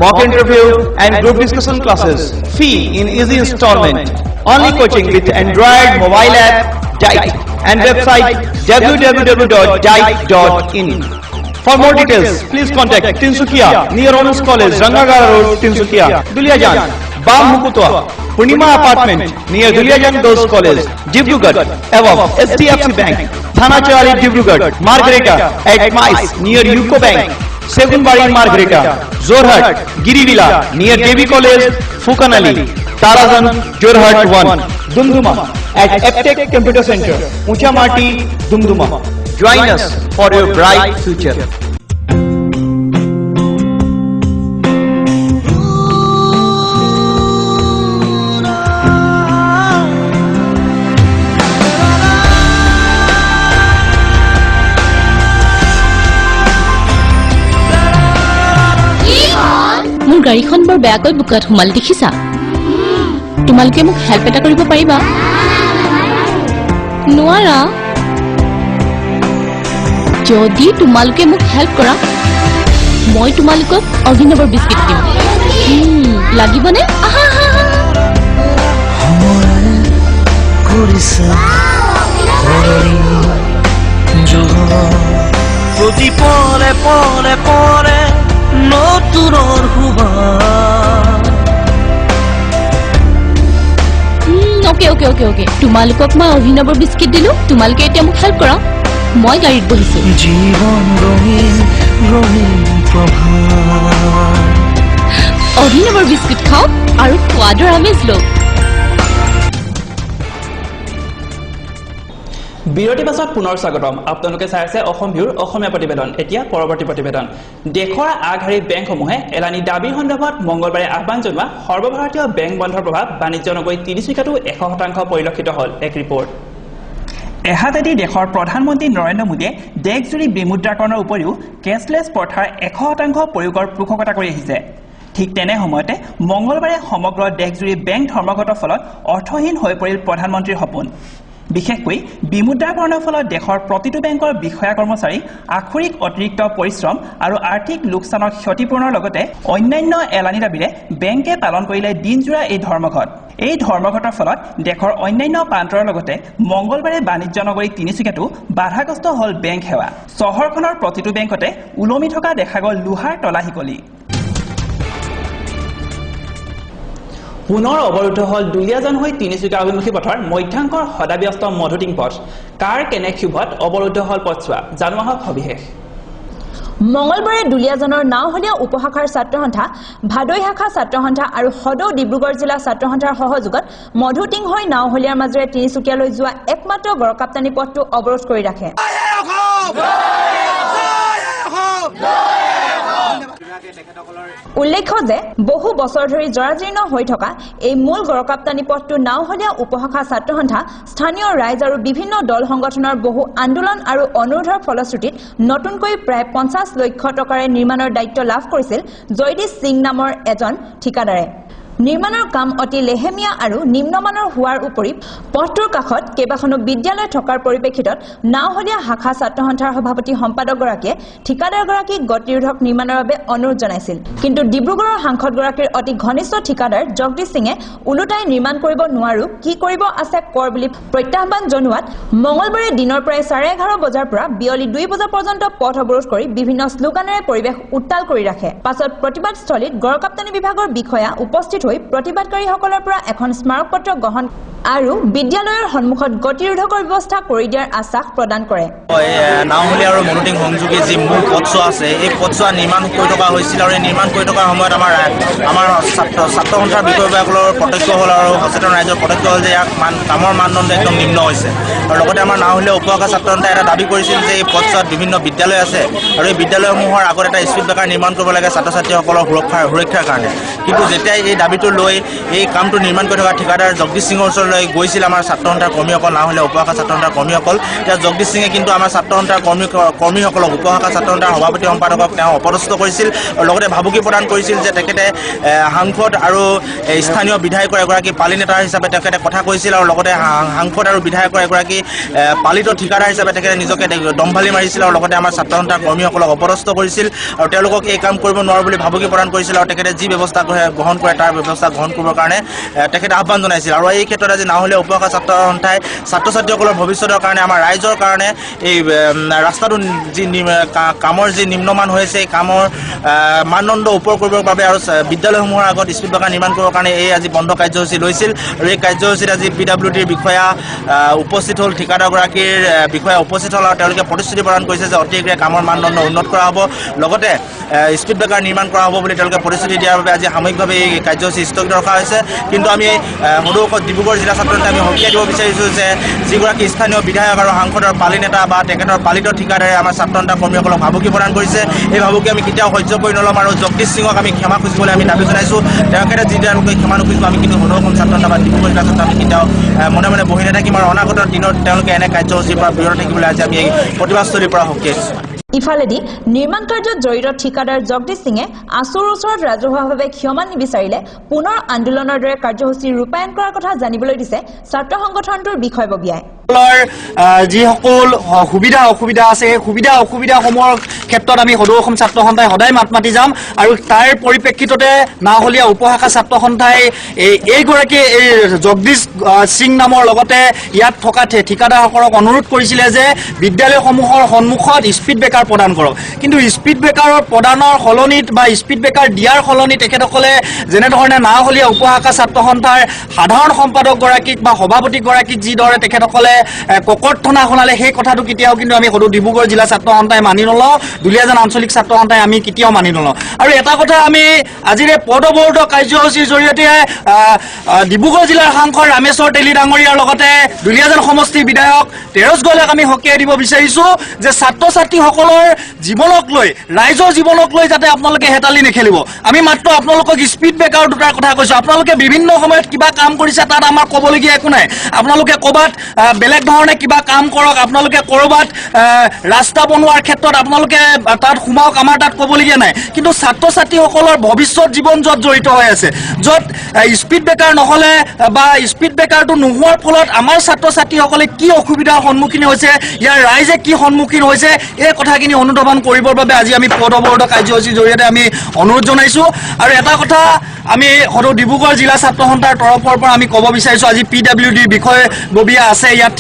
mock interview and group discussion classes. Fee in easy installment. Only coaching with Android mobile app DITE and website www.dite.in. For more details, please contact Tinsukia, near Honors College, Rangagara Road, Tinsukia, Duliajan, Bam Mukutwa, Purnima Apartment, near Duliajan Girls College, Dibrugarh, above SDFC Bank, Thanachari Dibrugarh, Margareta, at Mais, near UCO Bank, Segunbari Margareta, Jorhat, Girivila, near JB College, Fukanali, Tarazan, Jorhat 1, Dumduma, at Eptech Computer Center, Uchamati, Dumduma. Join us for your bright future. মোৰ গাড়ীখন বৰ বেয়াকৈ বুকাত সোমাল দেখিছা তোমালোকে মোক help এটা কৰিব পাৰিবা নোৱাৰা যদি তোমালোকে মোক হেল্প কৰা মই তোমালোকক অভিনৱৰ বিস্কিট দিম লাগিবনে প্ৰতি পলে পলে পলে নতুনৰ হুবা ওকে ওকে ওকে ওকে তোমালোকক মই অভিনৱৰ বিস্কিট দিলো তোমালোকে এতিয়া মোক হেল্প কৰা মই গাড়ীত বহিছো জীবন ৰঙীন ৰঙীন প্ৰভা অভিনৱৰ বিস্কিট খাও আৰু সোৱাদৰ আমেজ লওক বিৰতি পাছত পুনৰ স্বাগতম আপোনালোকে চাই আছে অসম ভিউৰ অসমীয়া প্ৰতিবেদন এতিয়া পৰৱৰ্তী প্ৰতিবেদন দেশৰ আগশাৰী বেংকসমূহে এলানি দাবীৰ সন্দৰ্ভত মঙ্গলবাৰে আহ্বান জনোৱা সৰ্বভাৰতীয় বেংক বন্ধৰ প্ৰভাৱ বাণিজ্য নগৰী তিনিচুকীয়াতো 100% পৰিলক্ষিত হ'ল এক ৰিপৰ্ট এহাতেদি দেশৰ প্ৰধানমন্ত্ৰী নৰেন্দ্ৰ মোদীয়ে দেশজুৰি বিমুদ্ৰাকৰণৰ উপৰিও কেছলেছ প্ৰথাৰ 100% প্ৰয়োগৰ পোষকতা কৰি আহিছে। ঠিক তেনে সময়তে মঙলবাৰে সমগ্ৰ দেশজুৰি বেংক ধৰ্মঘটৰ ফলত অৰ্থহীন হৈ পৰিল প্ৰধানমন্ত্ৰীৰ সপোন। বিশেষকৈ বিমুদ্ৰাকৰণৰ ফলত দেশৰ প্ৰতিটো বেংকৰ বিষয়া কৰ্মচাৰী আখৰিক অতিৰিক্ত পৰিশ্ৰম আৰু আৰ্থিক লোকচানৰ ক্ষতিপূৰণৰ লগতে অন্যান্য এলানি দাবীৰে বেংকে পালন কৰিলে দিনজোৰা এই ধৰ্মঘট। এই ধৰ্মঘটৰ ফলত দেশৰ অন্যান্য প্ৰান্তৰ লগতে মঙ্গলবাৰে বাণিজ্য নগৰী তিনিচুকীয়াতো বাধাগ্ৰস্ত হ'ল বেংক সেৱা। চহৰখনৰ প্ৰতিটো বেংকতে ওলমি থকা দেখা গ'ল লোহাৰ তলা শিকলি। পুনৰ অৱৰুদ্ধ হ'ল দুলীয়াজান হৈ তিনিচুকীয়া অভিমুখী পথৰ মধ্যাংকৰ সদাব্যস্ত মধুটিং পথ। কাৰ কেনে ক্ষোভত অৱৰুদ্ধ হ'ল পথছোৱা, জানো আহক সবিশেষ। মঙলবাৰে দুলীয়াজানৰ নাওহলীয়া উপশাখাৰ ছাত্ৰ সন্থা, ভাদৈ শাখা ছাত্ৰ সন্থা আৰু সদৌ ডিব্ৰুগড় জিলা ছাত্ৰ সন্থাৰ সহযোগত মধুটিং হৈ নাওহলীয়াৰ মাজেৰে তিনিচুকীয়ালৈ যোৱা একমাত্ৰ গড়কাপ্তানি পথটো অৱৰোধ কৰি ৰাখে। উল্লেখ্য যে বহু বছৰ ধৰি জৰাজীৰ্ণ হৈ থকা এই মূল গড়কাপ্তানি পথটো নাওহলীয়া উপশাখা ছাত্ৰ সন্থা, স্থানীয় ৰাইজ আৰু বিভিন্ন দল সংগঠনৰ বহু আন্দোলন আৰু অনুৰোধৰ ফলশ্ৰুতিত নতুনকৈ প্ৰায় 50 লক্ষ টকাৰে নিৰ্মাণৰ দায়িত্ব লাভ কৰিছিল জয়দীশ সিং নামৰ এজন ঠিকাদাৰে। নিৰ্মাণৰ কাম অতি লেহেমীয়া আৰু নিম্নমানৰ হোৱাৰ উপৰি পথটোৰ কাষত কেইবাখনো বিদ্যালয় থকাৰ পৰিপ্ৰেক্ষিতত নাওহলীয়া শাখা ছাত্ৰ সন্থাৰ সভাপতি সম্পাদকগৰাকীয়ে ঠিকাদাৰগৰাকীক গতিৰোধক নিৰ্মাণৰ বাবে অনুৰোধ জনাইছিল। কিন্তু ডিব্ৰুগড়ৰ সাংসদগৰাকীৰ অতি ঘনিষ্ঠ ঠিকাদাৰ জগদীশ সিঙে ওলোটাই নিৰ্মাণ কৰিব নোৱাৰো, কি কৰিব আছে কৰ বুলি প্ৰত্যাহ্বান জনোৱাত মঙলবাৰে দিনৰ প্ৰায় 11:30 বজাৰ পৰা বিয়লি 2 বজা পৰ্যন্ত পথ অৱৰোধ কৰি বিভিন্ন শ্লোগানেৰে পৰিৱেশ উত্তাল কৰি ৰাখে। পাছত প্ৰতিবাদস্থলীত গড়কাপ্তানি বিভাগৰ বিষয়া উপস্থিত হৈ প্ৰতিবাদকাৰীসকলৰ পৰা এখন স্মাৰকপত্ৰ গ্ৰহণ আৰু বিদ্যালয়ৰ সন্মুখত গতিৰোধকৰ ব্যৱস্থা কৰি দিয়াৰ আশ্বাস প্ৰদান কৰে। নাওহলীয়া আৰু মধুটিং সংযোগী যি মূল পথছোৱা আছে, এই পথছোৱা নিৰ্মাণ কৰি থকা হৈছিল আৰু এই নিৰ্মাণ কৰি থকাৰ সময়ত আমাৰ ছাত্ৰ সন্থাৰ বিষয়সকলৰ প্ৰত্যক্ষ হ'ল আৰু সচেতন ৰাইজৰ প্ৰত্যক্ষ হ'ল যে ইয়াক কামৰ মানদণ্ড একদম নিম্ন হৈছে। আৰু লগতে আমাৰ নাওহলীয়া উপশাখা ছাত্ৰ সন্থাই এটা দাবী কৰিছিল যে এই পথছোৱাত বিভিন্ন বিদ্যালয় আছে আৰু এই বিদ্যালয়সমূহৰ আগত এটা স্পীড ব্ৰেকাৰ নিৰ্মাণ কৰিব লাগে ছাত্ৰ ছাত্ৰীসকলৰ সুৰক্ষাৰ কাৰণে। কিন্তু যেতিয়াই এই দাবীটো লৈ এই কামটো নিৰ্মাণ কৰি থকা ঠিকাদাৰ জগদীশ সিঙৰ ওচৰলৈ গৈছিল আমাৰ ছাত্ৰ সন্থাৰ কৰ্মীসকল, নাওহলীয়া উপশাখা ছাত্ৰ সন্থাৰ কৰ্মীসকল, এতিয়া জগদীশ সিঙে কিন্তু আমাৰ ছাত্ৰ সন্থাৰ কৰ্মীসকলক, উপশাখা ছাত্ৰ সন্থাৰ সভাপতি সম্পাদকক তেওঁ অপদস্থ কৰিছিল আৰু লগতে ভাবুকি প্ৰদান কৰিছিল যে তেখেতে সাংসদ আৰু স্থানীয় বিধায়কৰ এগৰাকী পালি নেতা হিচাপে তেখেতে কথা কৈছিল আৰু লগতে সাংসদ আৰু বিধায়কৰ এগৰাকী পালিত ঠিকাদাৰ হিচাপে তেখেতে নিজকে দম্ভালি মাৰিছিল আৰু লগতে আমাৰ ছাত্ৰ সন্থাৰ কৰ্মীসকলক অপদস্থ কৰিছিল আৰু তেওঁলোকক এই কাম কৰিব নোৱাৰো বুলি ভাবুকি প্ৰদান কৰিছিল আৰু তেখেতে যি ব্যৱস্থা গ্ৰহণ কৰে তাৰ ব্যৱস্থা গ্ৰহণ কৰিবৰ কাৰণে তেখেতে আহ্বান জনাইছিল। আৰু এই ক্ষেত্ৰত আজি নাওহলীয়া উপশাখা ছাত্ৰ সন্থাই ছাত্ৰ ছাত্ৰীসকলৰ ভৱিষ্যতৰ কাৰণে, আমাৰ ৰাইজৰ কাৰণে এই ৰাস্তাটো যি কামৰ যি নিম্নমান হৈছে, এই কামৰ মানদণ্ড ওপৰ কৰিবৰ বাবে আৰু বিদ্যালয়সমূহৰ আগত স্পীড ব্ৰেকাৰ নিৰ্মাণ কৰিবৰ কাৰণে এই আজি বন্ধ কাৰ্যসূচী লৈছিল। আৰু এই কাৰ্যসূচীত আজি PWDৰ বিষয়া উপস্থিত হ'ল, ঠিকাদাৰগৰাকীৰ বিষয়া উপস্থিত হ'ল আৰু তেওঁলোকে প্ৰতিশ্ৰুতি প্ৰদান কৰিছে যে অতি শীঘ্ৰে কামৰ মানদণ্ড উন্নত কৰা হ'ব, লগতে স্পীড ব্ৰেকাৰ নিৰ্মাণ কৰা হ'ব বুলি তেওঁলোকে প্ৰতিশ্ৰুতি দিয়াৰ বাবে আজি সাময়িকভাৱে এই কাৰ্যসূচী স্থগিত ৰখা হৈছে। কিন্তু আমি সদৌ ডিব্ৰুগড় জিলা ছাত্ৰ সন্থাই আমি সকীয়াই দিব বিচাৰিছোঁ যে যিগৰাকী স্থানীয় বিধায়ক আৰু সাংসদৰ পালি নেতা বা তেখেতৰ পালিত ঠিকাদাৰে আমাৰ ছাত্ৰ সন্থাৰ কৰ্মীসকলক ভাবুকি প্ৰদান কৰিছে, এই ভাবুকি আমি কেতিয়াও সহ্য কৰি নল'ম আৰু জগদীশ সিঙক আমি ক্ষমা খুজিবলৈ আমি দাবী জনাইছোঁ। তেখেতে যি তেওঁলোকে ক্ষমা নুখুজিব, আমি কিন্তু সদৌ অসম ছাত্ৰ সন্থা বা ডিব্ৰুগড় জিলা ছাত্ৰ আমি কেতিয়াও মনে মনে বহি নাথাকিম আৰু অনাগত দিনত তেওঁলোকে এনে কাৰ্যসূচীৰ পৰা বিৰত থাকিবলৈ আজি আমি এই প্ৰতিবাদস্থলীৰ পৰা সকীয়াই দিছোঁ। ইফালেদি নিৰ্মাণ কাৰ্যত জড়িত ঠিকাদাৰ জগদীশ সিঙে আছুৰ ওচৰত ৰাজহুৱাভাৱে ক্ষমা নিবিচাৰিলে পুনৰ আন্দোলনৰ দৰে কাৰ্যসূচী ৰূপায়ণ কৰাৰ কথা জানিবলৈ দিছে ছাত্ৰ সংগঠনটোৰ বিষয়ববীয়াই। যিসকল সুবিধা অসুবিধা আছে, সেই সুবিধা অসুবিধাসমূহৰ ক্ষেত্ৰত আমি সদৌ অসম ছাত্ৰ সন্থাই সদায় মাত মাতি যাম আৰু তাৰ পৰিপ্ৰেক্ষিততে নাওহলীয়া উপশাখা ছাত্ৰ সন্থাই এইগৰাকী এই জগদীশ সিং নামৰ লগতে ইয়াত থকা ঠিকাদাৰসকলক অনুৰোধ কৰিছিলে যে বিদ্যালয়সমূহৰ সন্মুখত স্পীড ব্ৰেকাৰ প্ৰদান কৰক। কিন্তু স্পীড ব্ৰেকাৰৰ প্ৰদানৰ সলনিত বা স্পীড ব্ৰেকাৰ দিয়াৰ সলনি তেখেতসকলে যেনেধৰণে নাওহলীয়া উপশাখা ছাত্ৰ সন্থাৰ সাধাৰণ সম্পাদকগৰাকীক বা সভাপতিগৰাকীক যিদৰে তেখেতসকলে ককৰ্থনা শুনালে, সেই কথাটো কেতিয়াও কিন্তু আমি সদৌ ডিব্ৰুগড় জিলা ছাত্ৰ সন্থাই মানি নলওঁ, দুলীয়াজান আঞ্চলিক ছাত্ৰ সন্থাই আমি কেতিয়াও মানি নলওঁ। আৰু এটা কথা আমি আজিৰে পদ অৱৰোধ কাৰ্যসূচীৰ জৰিয়তে ডিব্ৰুগড় জিলাৰ সাংসদ ৰামেশ্বৰ তেলী ডাঙৰীয়াৰ লগতে দুলীয়াজান সমষ্টিৰ বিধায়ক তেৰছ গলেক আমি সকীয়াই দিব বিচাৰিছোঁ যে ছাত্ৰ ছাত্ৰীসকলৰ জীৱনক লৈ, ৰাইজৰ জীৱনক লৈ যাতে আপোনালোকে হেতালি নেখেলিব। আমি মাত্ৰ আপোনালোকক স্পীড ব্ৰেকাৰ দুটাৰ কথা কৈছোঁ। আপোনালোকে বিভিন্ন সময়ত কিবা কাম কৰিছে, তাত আমাৰ ক'বলগীয়া একো নাই। আপোনালোকে ক'ৰবাত বেলেগ ধৰণে কিবা কাম কৰক আপোনালোকে কৰবাত ৰাস্তা বনোৱাৰ ক্ষেত্ৰত আপোনালোকে তাত সোমাওক আমাৰ তাত ক'বলগীয়া নাই কিন্তু ছাত্ৰ ছাত্ৰীসকলৰ ভৱিষ্যত জীৱন য'ত জড়িত হৈ আছে য'ত স্পীড ব্ৰেকাৰ নহ'লে বা স্পীড ব্ৰেকাৰটো নোহোৱাৰ ফলত আমাৰ ছাত্ৰ ছাত্ৰীসকলে কি অসুবিধাৰ সন্মুখীন হৈছে ইয়াৰ ৰাইজে কি সন্মুখীন হৈছে এই কথাখিনি অনুধাৱন কৰিবৰ বাবে আজি আমি পথ অৱৰোধ কাৰ্যসূচীৰ জৰিয়তে আমি অনুৰোধ জনাইছোঁ আৰু এটা কথা আমি সদৌ ডিব্ৰুগড় জিলা ছাত্ৰ সন্থাৰ তৰফৰ পৰা আমি ক'ব বিচাৰিছোঁ আজি PWDৰ বিষয়ববীয়া আছে ইয়াত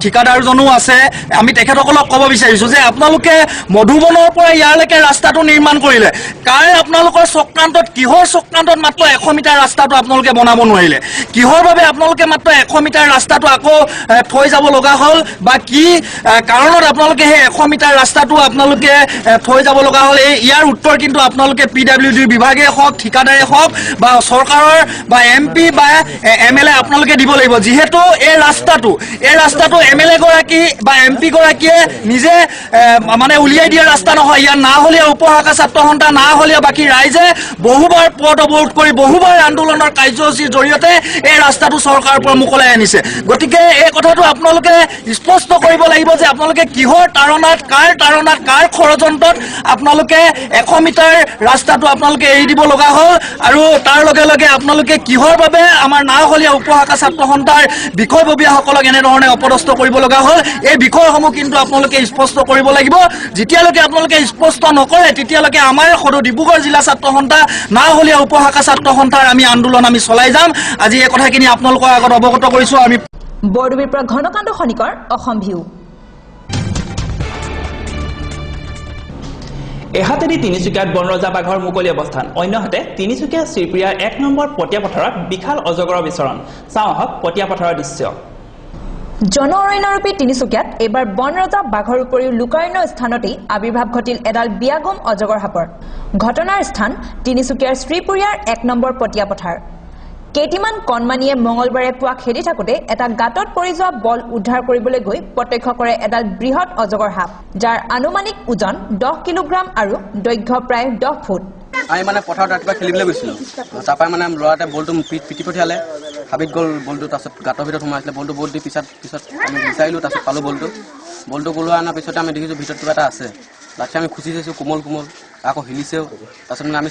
ঠিকাদাৰজনো আছে আমি তেখেতসকলক ক'ব বিচাৰিছোঁ যে আপোনালোকে মধুবনৰ পৰা ইয়ালৈকে ৰাস্তাটো নিৰ্মাণ কৰিলে কাৰ আপোনালোকৰ চক্ৰান্তত কিহৰ চক্ৰান্তত মাত্ৰ 100 মিটাৰ ৰাস্তাটো আপোনালোকে বনাব নোৱাৰিলে কিহৰ বাবে আপোনালোকে মাত্ৰ 100 মিটাৰ ৰাস্তাটো আকৌ থৈ যাব লগা হ'ল বা কি কাৰণত আপোনালোকে সেই 100 মিটাৰ ৰাস্তাটো আপোনালোকে থৈ যাব লগা হ'ল ইয়াৰ উত্তৰ কিন্তু আপোনালোকে PWDৰ বিভাগে হওক ঠিকাদাৰে হওক বা চৰকাৰৰ বা MP বা MLA আপোনালোকে দিব লাগিব যিহেতু এই ৰাস্তাটো MLA গৰাকী বা MP গৰাকীয়ে নিজে মানে উলিয়াই দিয়া ৰাস্তা নহয় ইয়াৰ নাহলীয়া উপশাখা ছাত্ৰ সন্থা নাহলীয়া বাকী ৰাইজে বহুবাৰ পথ অৱৰোধ কৰি বহুবাৰ আন্দোলনৰ কাৰ্যসূচীৰ জৰিয়তে এই ৰাস্তাটো চৰকাৰৰ পৰা মুকলাই আনিছে গতিকে এই কথাটো আপোনালোকে স্পষ্ট কৰিব লাগিব যে আপোনালোকে কিহৰ তাৰণাত কাৰ ষড়যন্ত্ৰত আপোনালোকে 100 মিটাৰ ৰাস্তাটো আপোনালোকে এৰি দিব লগা হ'ল আৰু তাৰ লগে লগে আপোনালোকে কিহৰ বাবে আমাৰ নাহলীয়া উপশাখা ছাত্ৰ সন্থাৰ বিষয়ববীয়াসকলক এনেধৰণে অপদস্থ কৰিব লগা হ'ল এই বিষয়সমূহ কিন্তু আপোনালোকে স্পষ্ট কৰিব লাগিব যেতিয়ালৈকে আপোনালোকে স্পষ্ট নকৰে তেতিয়ালৈকে আমাৰ সদৌ ডিব্ৰুগড় জিলা ছাত্ৰ সন্থা নাহলীয়া উপশাখা ছাত্ৰ সন্থাৰ আমি আন্দোলন আমি চলাই যাম আজি এই কথাখিনি আপোনালোকৰ আগত অৱগত কৰিছোঁ আমি বৰডুবিৰ পৰা ঘনকান্ত খনিকৰ অসম ভিউ এহাতেদি তিনিচুকীয়াত বনৰজা বাঘৰ মুকলি অৱস্থান অন্যহাতে তিনিচুকীয়া শ্ৰীপ্ৰিয়াৰ 1 নম্বৰ পটীয়া পথাৰত বিশাল অজগৰৰ বিচৰণ চাওঁ আহক পটীয়া পথাৰৰ দৃশ্য জন অৰণ্যৰূপী তিনিচুকীয়াত এইবাৰ বনৰজা বাঘৰ উপৰিও লোকাৰণ্য স্থানতেই আবিৰ্ভাৱ ঘটিল এডাল বিয়াগম অজগৰ সাপৰ ঘটনাৰ স্থান তিনিচুকীয়াৰ শ্ৰীপুৰীয়াৰ 1 নম্বৰ পটীয়া পথাৰ কেইটিমান কণমানিয়ে মঙলবাৰে পুৱা খেলি থাকোঁতে এটা গাঁতত পৰি যোৱা বল উদ্ধাৰ কৰিবলৈ গৈ প্ৰত্যক্ষ কৰে এডাল বৃহৎ অজগৰ সাপ যাৰ আনুমানিক ওজন 10 কিলোগ্ৰাম আৰু দৈৰ্ঘ্য প্ৰায় 10 ফুট আমি মানে পথাৰত ৰাতিপুৱা খেলিবলৈ গৈছিলোঁ তাৰপৰা মানে ল'ৰাটোৱে বলটো পিটি পঠিয়ালে হাবিত গ'ল বলটো তাৰপিছত গাঁতৰ ভিতৰত সোমাইছিলে বলটো বল দি পিছত আমি বিচাৰিলোঁ তাৰপিছত পালোঁ বলটো গলোৱা অনাৰ পিছতে আমি দেখিছোঁ ভিতৰত কিবা এটা আছে লাঠি আমি খুচি চাইছোঁ কোমল আকৌ হিলিছেও তাৰপিছত মানে আমি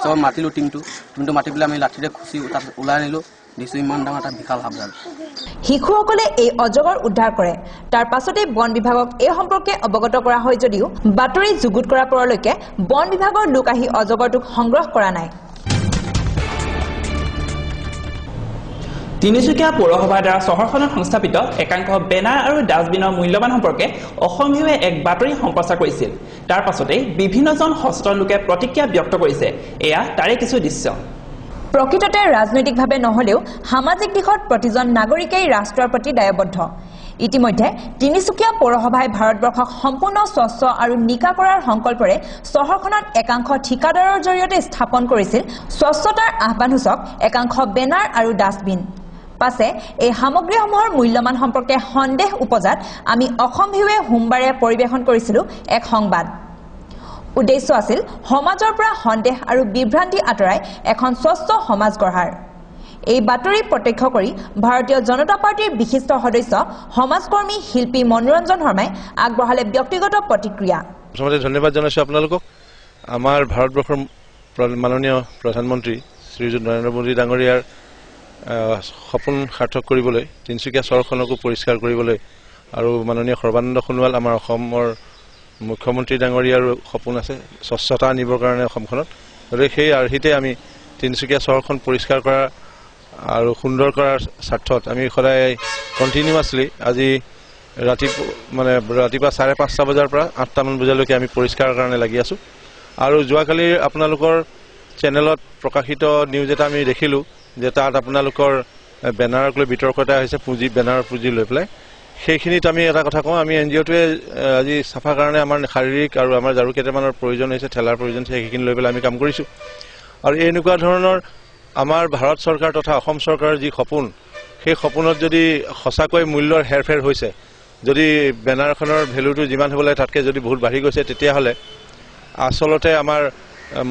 চবে মাতিলোঁ টিমটো মাতি পেলাই আমি লাঠিৰে খুচি তাত ওলাই আনিলোঁ দেখিছোঁ ইমান ডাঙৰ এটা বিশাল সাপডাল শিশুসকলে এই অজগৰ উদ্ধাৰ কৰে তাৰ পাছতে বন বিভাগক এই সম্পৰ্কে অৱগত কৰা হয় যদিও বাতৰি যুগুত কৰা পৰলৈকে বন বিভাগৰ লোক আহি অজগৰটোক সংগ্ৰহ কৰা নাই তিনিচুকীয়া পৌৰসভাৰ দ্বাৰা চহৰখনত সংস্থাপিত একাংশ বেনাৰ আৰু ডাষ্টবিনৰ মূল্যৱান সম্পৰ্কে অসম ভিউৱে এক বাতৰি সম্প্ৰচাৰ কৰিছিল তাৰ পাছতে বিভিন্নজন সচেতন লোকে প্ৰতিক্ৰিয়া ব্যক্ত কৰিছে এয়া তাৰে কিছু দৃশ্য প্ৰকৃততে ৰাজনৈতিকভাৱে নহলেও সামাজিক দিশত প্ৰতিজন নাগৰিকেই ৰাষ্ট্ৰৰ প্ৰতি দায়বদ্ধ ইতিমধ্যে তিনিচুকীয়া পৌৰসভাই ভাৰতবৰ্ষক সম্পূৰ্ণ স্বচ্ছ আৰু নিকা কৰাৰ সংকল্পৰে চহৰখনত একাংশ ঠিকাদাৰৰ জৰিয়তে স্থাপন কৰিছিল স্বচ্ছতাৰ আহ্বানসূচক একাংশ বেনাৰ আৰু ডাষ্টবিন পাছে এই সামগ্ৰীসমূহৰ মূল্যমান সম্পৰ্কে সন্দেহ উপজাত আমি অসম ভিউৱে সোমবাৰে পৰিৱেশন কৰিছিলোঁ এক সংবাদ উদ্দেশ্য আছিল সমাজৰ পৰা সন্দেহ আৰু বিভ্ৰান্তি আঁতৰাই এখন স্বচ্ছ সমাজ গঢ়াৰ এই বাতৰি প্ৰত্যক্ষ কৰি ভাৰতীয় জনতা পাৰ্টিৰ বিশিষ্ট সদস্য সমাজকৰ্মী শিল্পী মনোৰঞ্জন শৰ্মাই আগবঢ়ালে ব্যক্তিগত প্ৰতিক্ৰিয়া প্ৰথমতে ধন্যবাদ জনাইছোঁ আপোনালোকক আমাৰ ভাৰতবৰ্ষৰ মাননীয় প্ৰধানমন্ত্ৰী শ্ৰীযুত নৰেন্দ্ৰ মোদী ডাঙৰীয়াৰ সপোন সাৰ্থক কৰিবলৈ তিনিচুকীয়া চহৰখনকো পৰিষ্কাৰ কৰিবলৈ আৰু মাননীয় সৰ্বানন্দ সোণোৱাল আমাৰ অসমৰ মুখ্যমন্ত্ৰী ডাঙৰীয়াৰো সপোন আছে স্বচ্ছতা আনিবৰ কাৰণে অসমখনত গতিকে সেই আৰ্হিতে আমি তিনিচুকীয়া চহৰখন পৰিষ্কাৰ কৰা আৰু সুন্দৰ কৰাৰ স্বাৰ্থত আমি সদায় কণ্টিনিউৱাছলি আজি ৰাতিপুৱা 5:30 বজাৰ পৰা 8টা মান বজালৈকে আমি পৰিষ্কাৰৰ কাৰণে লাগি আছোঁ আৰু যোৱাকালি আপোনালোকৰ চেনেলত প্ৰকাশিত নিউজ এটা আমি দেখিলোঁ যে তাত আপোনালোকৰ বেনাৰক লৈ বিতৰ্ক এটা হৈছে বেনাৰৰ পুঁজি লৈ পেলাই সেইখিনিত আমি এটা কথা কওঁ আমি NGOটোৱে আজি চাফা কাৰণে আমাৰ শাৰীৰিক আৰু আমাৰ যাৰো কেইটামানৰ প্ৰয়োজন হৈছে ঠেলাৰ প্ৰয়োজন হৈছে সেইখিনি লৈ পেলাই আমি কাম কৰিছোঁ আৰু এনেকুৱা ধৰণৰ আমাৰ ভাৰত চৰকাৰ তথা অসম চৰকাৰৰ যি সপোন সেই সপোনত যদি সঁচাকৈ মূল্যৰ হেৰফেৰ হৈছে যদি বেনাৰখনৰ ভেলুটো যিমান হ'ব লাগে তাতকৈ যদি বহুত বাঢ়ি গৈছে তেতিয়াহ'লে আচলতে আমাৰ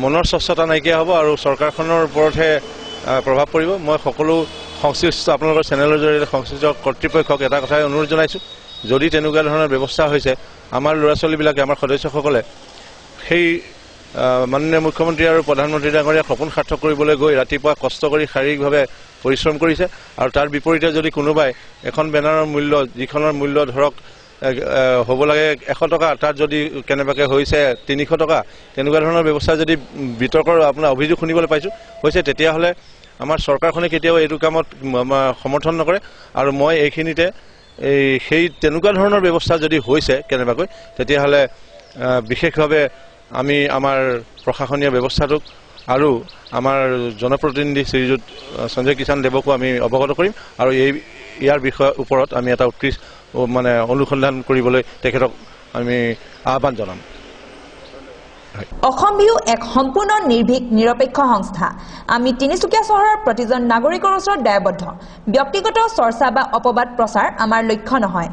মনৰ স্বচ্ছতা নাইকিয়া হ'ব আৰু চৰকাৰখনৰ ওপৰতহে প্ৰভাৱ পৰিব মই সকলো সংশ্লিষ্ট আপোনালোকৰ চেনেলৰ জৰিয়তে সংশ্লিষ্ট কৰ্তৃপক্ষক এটা কথাই অনুৰোধ জনাইছোঁ, যদি তেনেকুৱা ধৰণৰ ব্যৱস্থা হৈছে আমাৰ ল'ৰা ছোৱালীবিলাকে আমাৰ সদস্যসকলে সেই মাননীয় মুখ্যমন্ত্ৰী আৰু প্ৰধানমন্ত্ৰী ডাঙৰীয়াৰ সপোন সাৰ্থক কৰিবলৈ গৈ ৰাতিপুৱা কষ্ট কৰি শাৰীৰিকভাৱে পৰিশ্ৰম কৰিছে আৰু তাৰ বিপৰীতে যদি কোনোবাই এখন বেনাৰৰ মূল্য যিখনৰ মূল্য ধৰক হ'ব লাগে 100 টকা তাত যদি কেনেবাকৈ হৈছে 300 টকা তেনেকুৱা ধৰণৰ ব্যৱস্থা যদি বিতৰ্কৰ আপোনাৰ অভিযোগ শুনিবলৈ পাইছোঁ হৈছে তেতিয়াহ'লে আমাৰ চৰকাৰখনে কেতিয়াও এইটো কামত সমৰ্থন নকৰে আৰু মই এইখিনিতে সেই তেনেকুৱা ধৰণৰ ব্যৱস্থা যদি হৈছে কেনেবাকৈ তেতিয়াহ'লে বিশেষভাৱে আমি আমাৰ প্ৰশাসনীয় ব্যৱস্থাটোক আৰু আমাৰ জনপ্ৰতিনিধি শ্ৰীযুত সঞ্জয় কিষাণ দেৱকো আমি অৱগত কৰিম আৰু ইয়াৰ বিষয়ৰ ওপৰত আমি এটা উৎকৃষ্ট মানে অনুসন্ধান কৰিবলৈ তেখেতক আমি আহ্বান জনাম। অসম বিহু এক সম্পূৰ্ণ নিৰ্ভীক নিৰপেক্ষ সংস্থা। আমি তিনিচুকীয়া চহৰৰ প্ৰতিজন নাগৰিকৰ ওচৰত দায়বদ্ধ। ব্যক্তিগত চৰ্চা বা অপবাদ প্ৰচাৰ আমাৰ লক্ষ্য নহয়।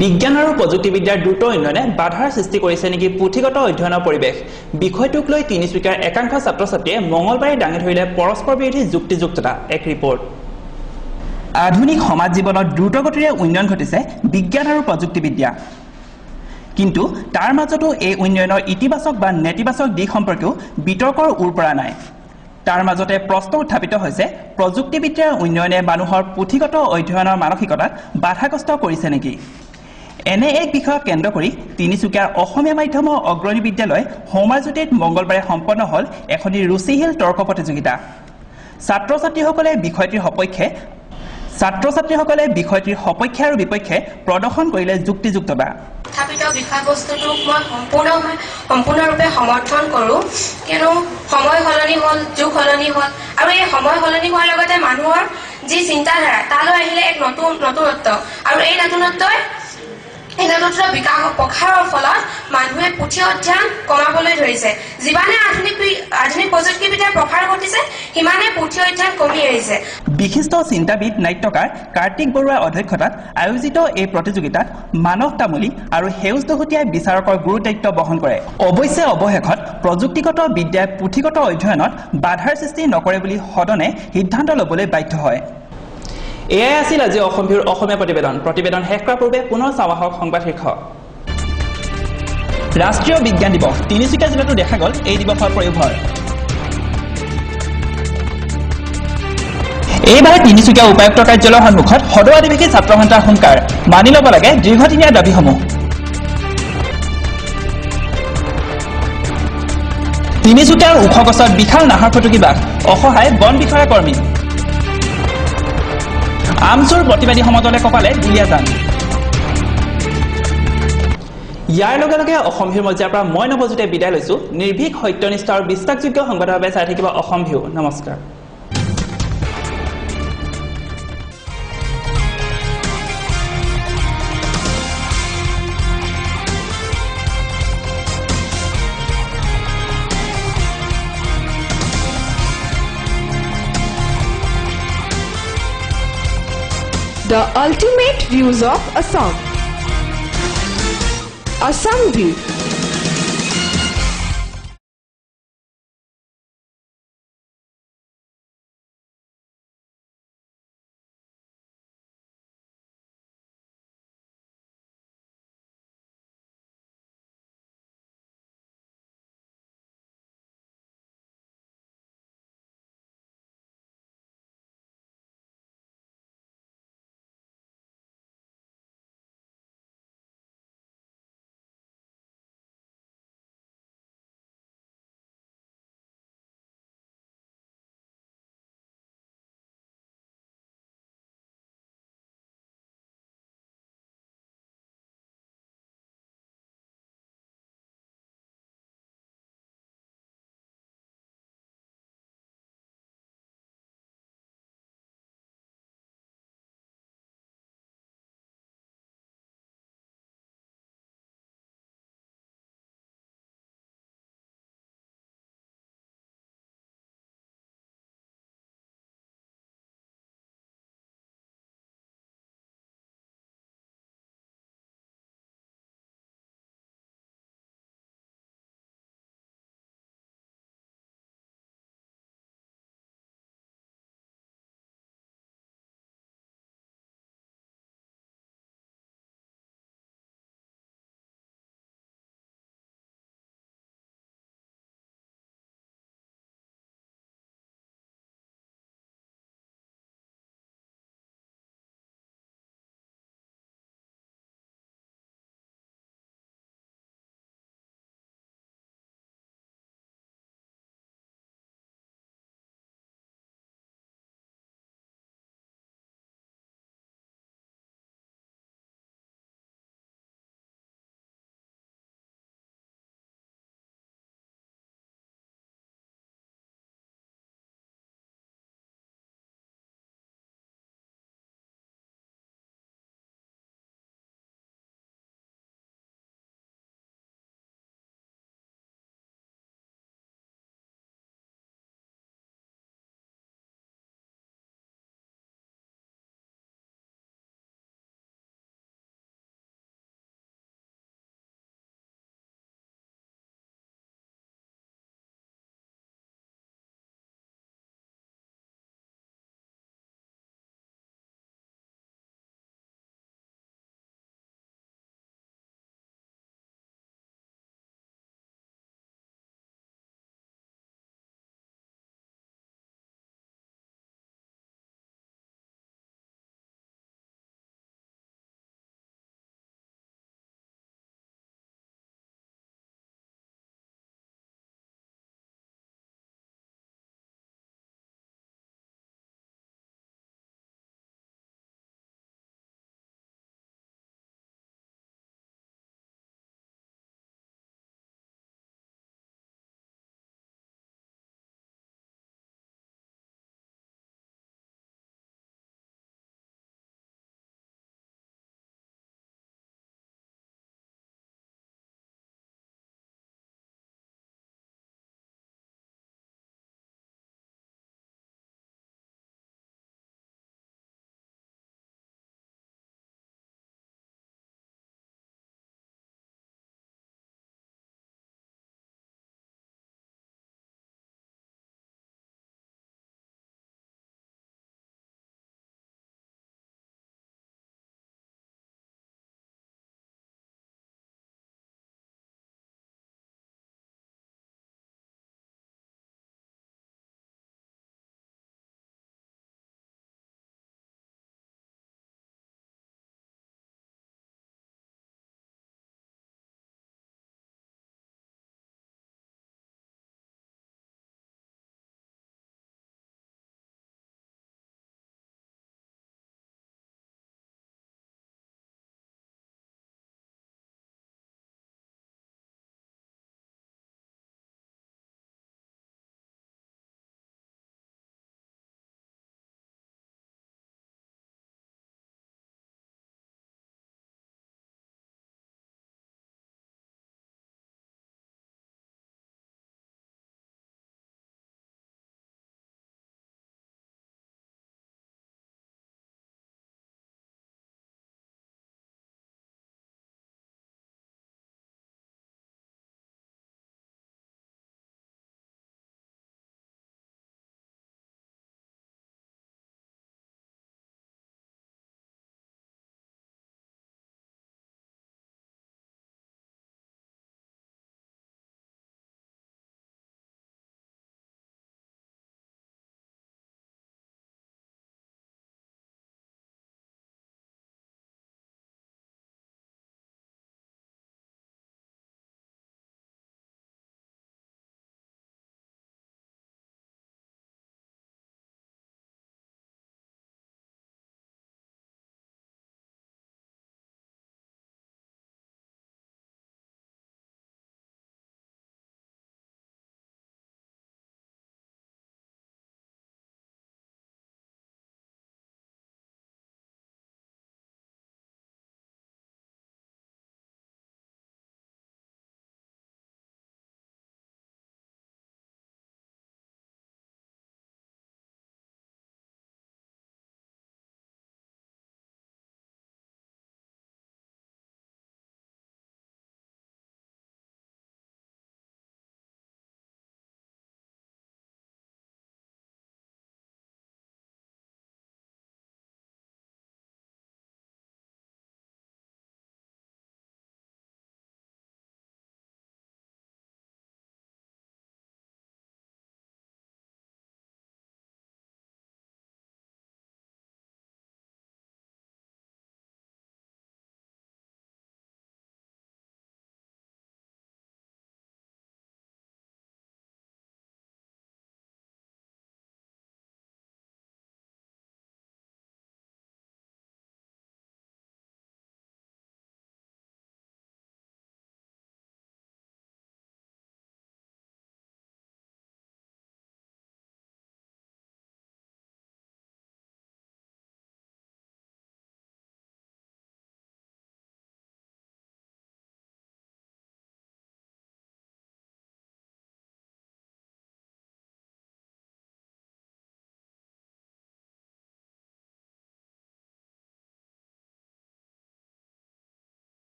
বিজ্ঞান আৰু প্ৰযুক্তিবিদ্যাৰ দ্ৰুত উন্নয়নে বাধাৰ সৃষ্টি কৰিছে নেকি পুথিগত অধ্যয়নৰ পৰিৱেশ? বিষয়টোক লৈ তিনিচুকীয়াৰ একাংশ ছাত্ৰ ছাত্ৰীয়ে মঙলবাৰে দাঙি ধৰিলে পৰস্পৰ বিৰোধী যুক্তিযুক্ততা। এক ৰিপৰ্ট। আধুনিক সমাজ জীৱনত দ্ৰুতগতিৰে উন্নয়ন ঘটিছে বিজ্ঞান আৰু প্ৰযুক্তিবিদ্যা, কিন্তু তাৰ মাজতো এই উন্নয়নৰ ইতিবাচক বা নেতিবাচক দিশ সম্পৰ্কেও বিতৰ্কৰ ওৰ পৰা নাই। তাৰ মাজতে প্ৰশ্ন উত্থাপিত হৈছে প্ৰযুক্তিবিদ্যাৰ উন্নয়নে মানুহৰ পুথিগত অধ্যয়নৰ মানসিকতাত বাধাগ্ৰস্ত কৰিছে নেকি? এনে এক বিষয়ক কেন্দ্ৰ কৰি তিনিচুকীয়াৰ অসমীয়া মাধ্যমৰ অগ্ৰণী বিদ্যালয় সৌমাৰজ্যোতিত মঙলবাৰে সম্পন্ন হ'ল এখনি ৰুচিশীল তৰ্ক প্ৰতিযোগিতা। ছাত্ৰ ছাত্ৰীসকলে বিষয়টিৰ সপক্ষে আৰু বিপক্ষে প্ৰদৰ্শন কৰিলে যুক্তিযুক্ততা। স্থাপিত বিষয়বস্তুটোক মই সম্পূৰ্ণৰূপে সমৰ্থন কৰোঁ, কিয়নো সময় সলনি হ'ল, যুগ সলনি হ'ল আৰু এই সময় সলনি হোৱাৰ লগতে মানুহৰ যি চিন্তাধাৰা তালৈ আহিলে এক নতুনত্ব আৰু এই নতুনত্বৰ বিকাশ প্ৰসাৰৰ ফলত মানুহে পুথি অধ্যয়ন কমাবলৈ ধৰিছে। যিমানে আধুনিক প্ৰযুক্তিবিদ্যাৰ প্ৰসাৰ ঘটিছে সিমানে পুথি অধ্যয়ন কমি আহিছে। বিশিষ্ট চিন্তাবিদ নাট্যকাৰ কাৰ্তিক বৰুৱাৰ অধ্যক্ষতাত আয়োজিত এই প্ৰতিযোগিতাত মানস তামুলী আৰু সেউজ দহতীয়াই বিচাৰকৰ গুৰু দায়িত্ব বহন কৰে। অৱশ্যে অৱশেষত প্ৰযুক্তিগত বিদ্যাই পুথিগত অধ্যয়নত বাধাৰ সৃষ্টি নকৰে বুলি সদনে সিদ্ধান্ত ল'বলৈ বাধ্য হয়। এয়াই আছিল আজি অসম বিহুৰ অসমীয়া প্ৰতিবেদন শেষ কৰাৰ পূৰ্বে পুনৰ চাওঁ আহক সংবাদ শীৰ্ষ। ৰাষ্ট্ৰীয় বিজ্ঞান দিৱস। তিনিচুকীয়া জিলাতো দেখা গ'ল এই দিৱসৰ পয়োভৰ। এইবাৰ তিনিচুকীয়া উপায়ুক্ত কাৰ্যালয়ৰ সন্মুখত সদৌ আদিবাসী ছাত্ৰ সন্থাৰ হুংকাৰ। মানি ল'ব লাগে দীৰ্ঘদিনীয়া দাবীসমূহ। তিনিচুকীয়াৰ ওখ গছত বিশাল নাহৰ ফুটুকী বাঘ, অসহায় বন বিষয়া কৰ্মী। আমচুৰ প্ৰতিবাদী সমাজলে কপালে দুলীয়াজান। ইয়াৰ লগে লগে অসম বিহুৰ মজিয়াৰ পৰা মই নৱজ্যোতিয়ে বিদায় লৈছো। নিৰ্ভীক, সত্যনিষ্ঠ আৰু বিশ্বাসযোগ্য সংবাদৰ বাবে চাই থাকিব অসম বিহু। নমস্কাৰ। The ultimate views of Assam. Assam View.